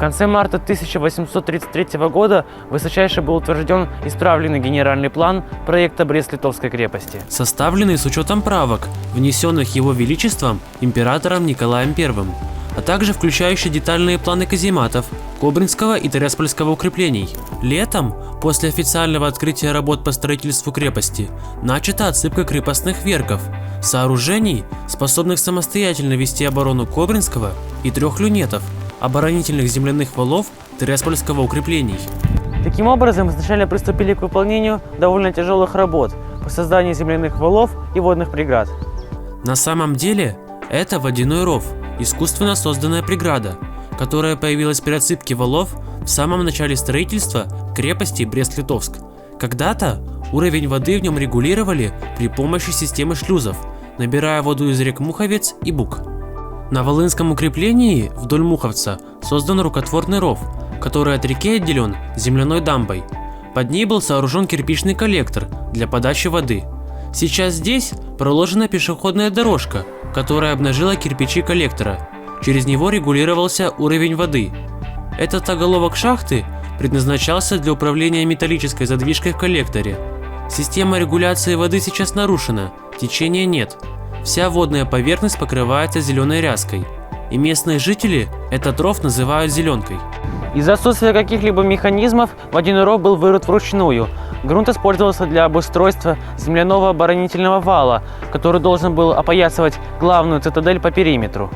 конце марта 1833 года высочайше был утвержден исправленный генеральный план проекта Брест-Литовской крепости, составленный с учетом правок, внесенных Его Величеством императором Николаем I, а также включающий детальные планы казематов, Кобринского и Тираспольского укреплений. Летом, после официального открытия работ по строительству крепости, начата отсыпка крепостных верков, сооружений, способных самостоятельно вести оборону Кобринского, и 3 люнетов, оборонительных земляных валов Тираспольского укреплений. Таким образом, изначально приступили к выполнению довольно тяжелых работ по созданию земляных валов и водных преград. На самом деле, это водяной ров, искусственно созданная преграда, которая появилась при отсыпке валов в самом начале строительства крепости Брест-Литовск. Когда-то уровень воды в нем регулировали при помощи системы шлюзов, набирая воду из рек Муховец и Буг. На Волынском укреплении вдоль Муховца создан рукотворный ров, который от реки отделен земляной дамбой. Под ней был сооружен кирпичный коллектор для подачи воды. Сейчас здесь проложена пешеходная дорожка, которая обнажила кирпичи коллектора. Через него регулировался уровень воды. Этот оголовок шахты предназначался для управления металлической задвижкой в коллекторе. Система регуляции воды сейчас нарушена, течения нет. Вся водная поверхность покрывается зеленой ряской, и местные жители этот ров называют зеленкой. Из-за отсутствия каких-либо механизмов водяной ров был вырыт вручную. Грунт использовался для обустройства земляного оборонительного вала, который должен был опоясывать главную цитадель по периметру.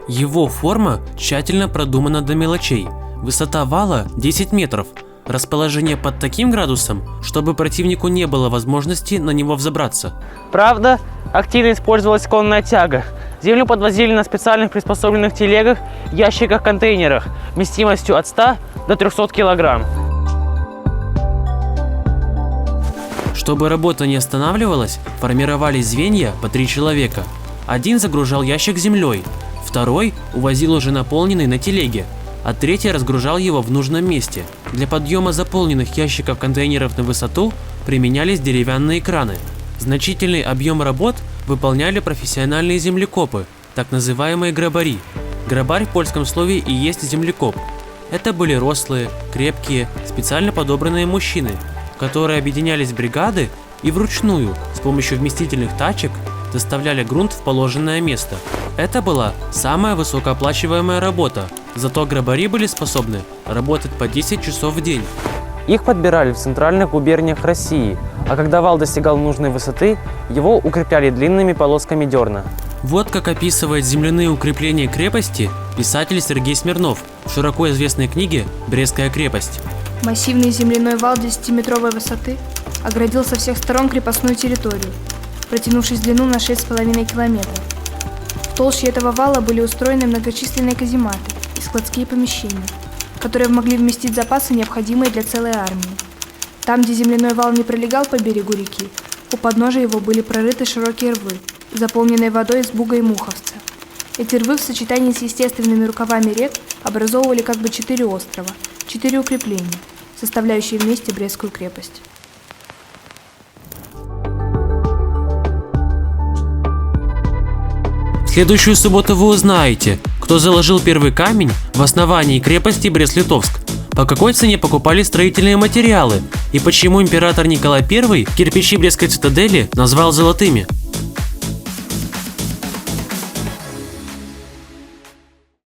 Его форма тщательно продумана до мелочей. Высота вала 10 метров, расположение под таким градусом, чтобы противнику не было возможности на него взобраться. Правда, активно использовалась конная тяга. Землю подвозили на специальных приспособленных телегах, ящиках-контейнерах вместимостью от 100 до 300 килограмм. Чтобы работа не останавливалась, формировались звенья по 3 человека. Один загружал ящик землей, второй увозил уже наполненный на телеге, а третий разгружал его в нужном месте. Для подъема заполненных ящиков-контейнеров на высоту применялись деревянные краны. Значительный объем работ выполняли профессиональные землекопы, так называемые грабари. Грабарь в польском слове и есть землекоп. Это были рослые, крепкие, специально подобранные мужчины, которые объединялись в бригады и вручную с помощью вместительных тачек доставляли грунт в положенное место. Это была самая высокооплачиваемая работа, зато грабари были способны работать по 10 часов в день. Их подбирали в центральных губерниях России, а когда вал достигал нужной высоты, его укрепляли длинными полосками дерна. Вот как описывает земляные укрепления крепости писатель Сергей Смирнов в широко известной книге «Брестская крепость». Массивный земляной вал 10-метровой высоты оградил со всех сторон крепостную территорию, протянувшись в длину на 6,5 километров. В толще этого вала были устроены многочисленные казематы и складские помещения, которые могли вместить запасы, необходимые для целой армии. Там, где земляной вал не пролегал по берегу реки, у подножия его были прорыты широкие рвы, заполненные водой из Буга и Муховца. Эти рвы в сочетании с естественными рукавами рек образовывали как бы 4 острова, 4 укрепления, составляющие вместе Брестскую крепость. В следующую субботу вы узнаете, кто заложил первый камень в основании крепости Брест-Литовск, по какой цене покупали строительные материалы и почему император Николай I кирпичи Брестской цитадели назвал золотыми.